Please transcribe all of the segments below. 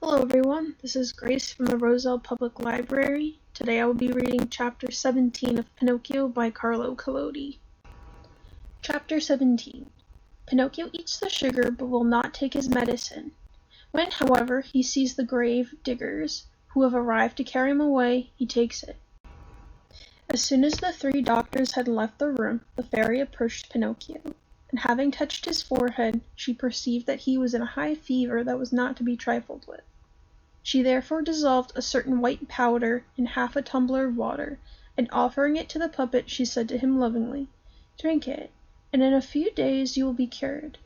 Hello everyone, this is Grace from the Roselle Public Library. Today I will be reading Chapter 17 of Pinocchio by Carlo Collodi. Chapter 17. Pinocchio eats the sugar but will not take his medicine. When, however, he sees the grave diggers, who have arrived to carry him away, he takes it. As soon as the three doctors had left the room, the fairy approached Pinocchio, and having touched his forehead, she perceived that he was in a high fever that was not to be trifled with. She therefore dissolved a certain white powder in half a tumbler of water, and offering it to the puppet, she said to him lovingly, "Drink it, and in a few days you will be cured."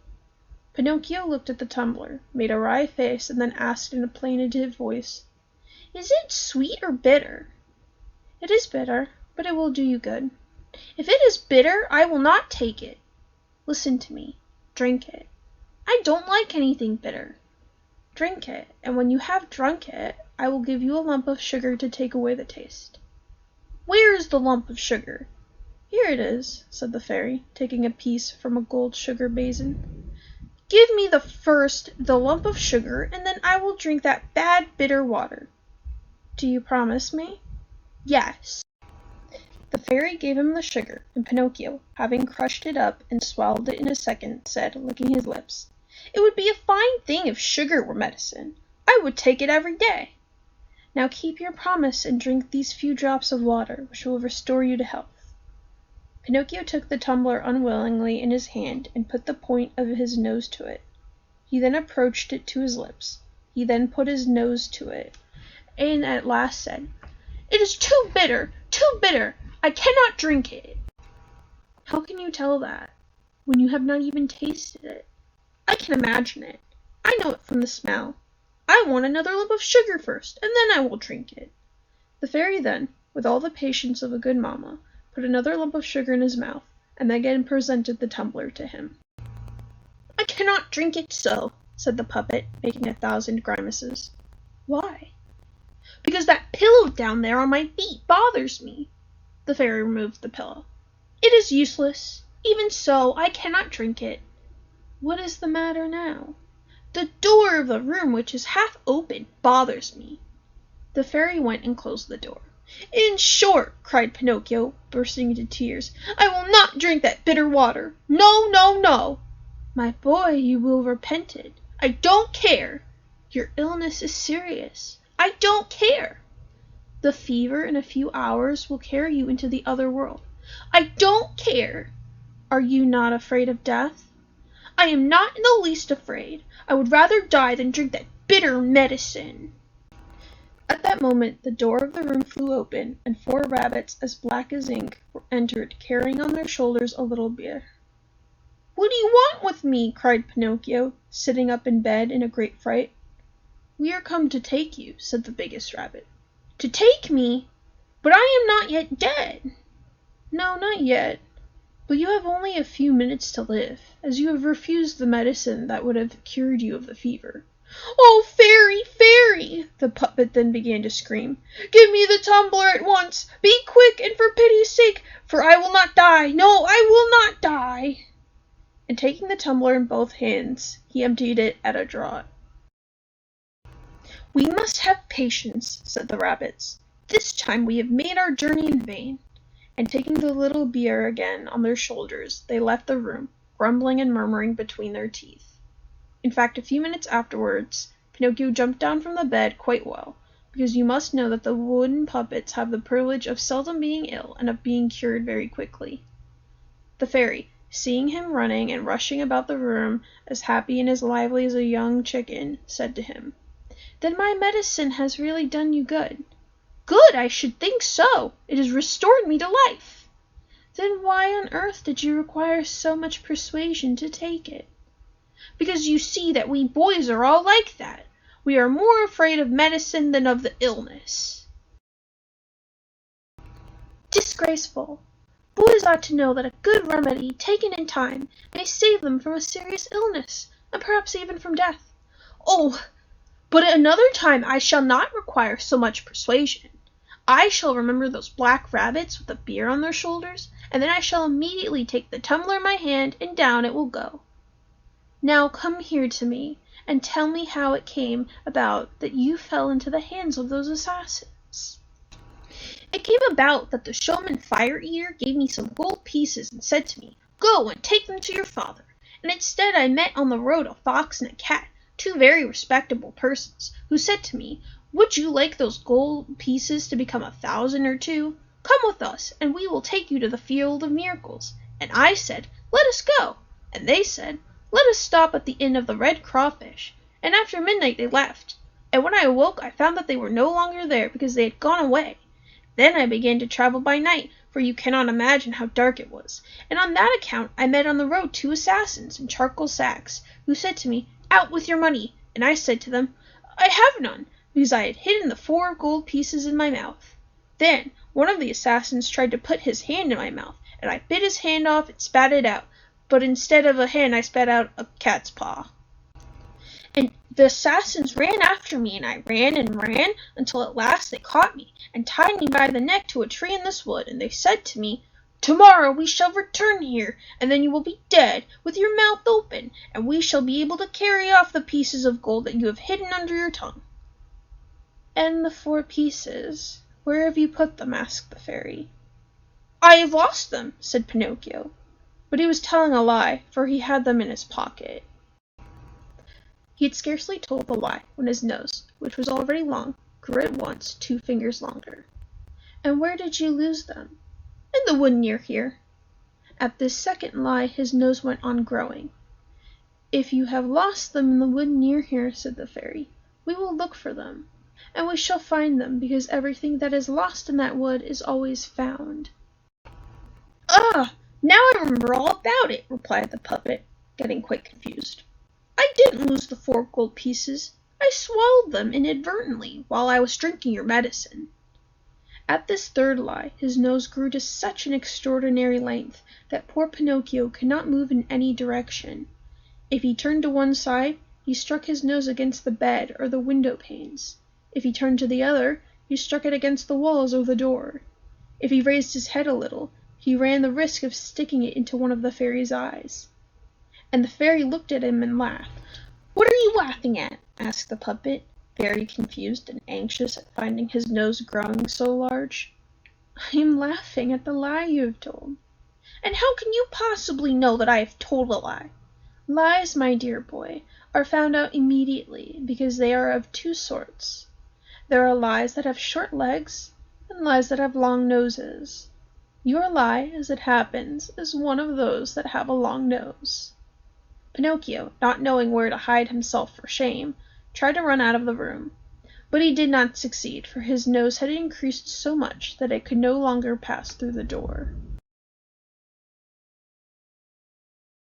Pinocchio looked at the tumbler, made a wry face, and then asked in a plaintive voice, "Is it sweet or bitter?" "It is bitter, but it will do you good." "If it is bitter, I will not take it." "Listen to me. Drink it." "I don't like anything bitter." "Drink it, and when you have drunk it, I will give you a lump of sugar to take away the taste." "Where is the lump of sugar?" "Here it is," said the fairy, taking a piece from a gold sugar basin. "Give me first the lump of sugar, and then I will drink that bad bitter water." "Do you promise me?" "Yes." The fairy gave him the sugar, and Pinocchio, having crushed it up and swallowed it in a second, said, licking his lips, "It would be a fine thing if sugar were medicine. I would take it every day." "Now keep your promise and drink these few drops of water, which will restore you to health." Pinocchio took the tumbler unwillingly in his hand and put the point of his nose to it. He then approached it to his lips. He then put his nose to it, and at last said, "It is too bitter, too bitter. I cannot drink it." "How can you tell that, when you have not even tasted it?" "I can imagine it. I know it from the smell. I want another lump of sugar first, and then I will drink it." The fairy then, with all the patience of a good mamma, put another lump of sugar in his mouth, and again presented the tumbler to him. "I cannot drink it so," said the puppet, making 1,000 grimaces. "Why?" "Because that pillow down there on my feet bothers me." The fairy removed the pillow. "It is useless. Even so, I cannot drink it." "What is the matter now?" "The door of the room, which is half open, bothers me." The fairy went and closed the door. "In short," cried Pinocchio, bursting into tears, "I will not drink that bitter water. No, no, no." "My boy, you will repent it." "I don't care." "Your illness is serious." "I don't care." "The fever in a few hours will carry you into the other world." "I don't care." "Are you not afraid of death?" "I am not in the least afraid. I would rather die than drink that bitter medicine." At that moment the door of the room flew open, and 4 rabbits, as black as ink, entered, carrying on their shoulders a little bear. "What do you want with me?" cried Pinocchio, sitting up in bed in a great fright. "We are come to take you," said the biggest rabbit. "To take me? But I am not yet dead." "No, not yet. But you have only a few minutes to live, as you have refused the medicine that would have cured you of the fever." "Oh, fairy, fairy!" the puppet then began to scream. "Give me the tumbler at once! Be quick, and for pity's sake, for I will not die! No, I will not die!" And taking the tumbler in both hands, he emptied it at a draught. "We must have patience," said the rabbits. "This time we have made our journey in vain." And taking the little bier again on their shoulders, they left the room, grumbling and murmuring between their teeth. In fact, a few minutes afterwards, Pinocchio jumped down from the bed quite well, because you must know that the wooden puppets have the privilege of seldom being ill and of being cured very quickly. The fairy, seeing him running and rushing about the room, as happy and as lively as a young chicken, said to him, "Then my medicine has really done you good." "Good! I should think so. It has restored me to life." "Then why on earth did you require so much persuasion to take it?" "Because you see that we boys are all like that. We are more afraid of medicine than of the illness." "Disgraceful! Boys ought to know that a good remedy, taken in time, may save them from a serious illness, and perhaps even from death." "Oh, but at another time I shall not require so much persuasion. I shall remember those black rabbits with the beer on their shoulders, and then I shall immediately take the tumbler in my hand, and down it will go." Now come here to me, and tell me how it came about that you fell into the hands of those assassins." "It came about that the showman Fire Eater gave me some gold pieces and said to me, 'Go and take them to your father.' And instead I met on the road a fox and a cat, two very respectable persons, who said to me, 'Would you like those gold pieces to become 1,000 or two? Come with us, and we will take you to the field of miracles.' And I said, 'Let us go.' And they said, 'Let us stop at the Inn of the Red Crawfish.' And after midnight they left. And when I awoke I found that they were no longer there, because they had gone away. Then I began to travel by night, for you cannot imagine how dark it was. And on that account I met on the road two assassins in charcoal sacks, who said to me, 'Out with your money.' And I said to them, 'I have none,' because I had hidden the 4 gold pieces in my mouth. Then one of the assassins tried to put his hand in my mouth, and I bit his hand off and spat it out, but instead of a hand I spat out a cat's paw. And the assassins ran after me, and I ran and ran, until at last they caught me, and tied me by the neck to a tree in this wood, and they said to me, 'Tomorrow we shall return here, and then you will be dead, with your mouth open, and we shall be able to carry off the pieces of gold that you have hidden under your tongue.'" "And the 4 pieces, where have you put them?" asked the fairy. "I have lost them," said Pinocchio. But he was telling a lie, for he had them in his pocket. He had scarcely told the lie when his nose, which was already long, grew at once 2 fingers longer. "And where did you lose them?" "In the wood near here." At this second lie his nose went on growing. "If you have lost them in the wood near here," said the fairy, "we will look for them, and we shall find them, because everything that is lost in that wood is always found." "Ah, now I remember all about it," replied the puppet, getting quite confused. "I didn't lose the 4 gold pieces. I swallowed them inadvertently while I was drinking your medicine." At this third lie his nose grew to such an extraordinary length that poor Pinocchio could not move in any direction. If he turned to one side, he struck his nose against the bed or the window panes. If he turned to the other, he struck it against the walls or the door. If he raised his head a little, he ran the risk of sticking it into one of the fairy's eyes. And the fairy looked at him and laughed. "What are you laughing at?" asked the puppet, very confused and anxious at finding his nose growing so large. "I am laughing at the lie you have told." "And how can you possibly know that I have told a lie?" "Lies, my dear boy, are found out immediately, because they are of 2 sorts. There are lies that have short legs, and lies that have long noses. Your lie, as it happens, is one of those that have a long nose." Pinocchio, not knowing where to hide himself for shame, tried to run out of the room. But he did not succeed, for his nose had increased so much that it could no longer pass through the door.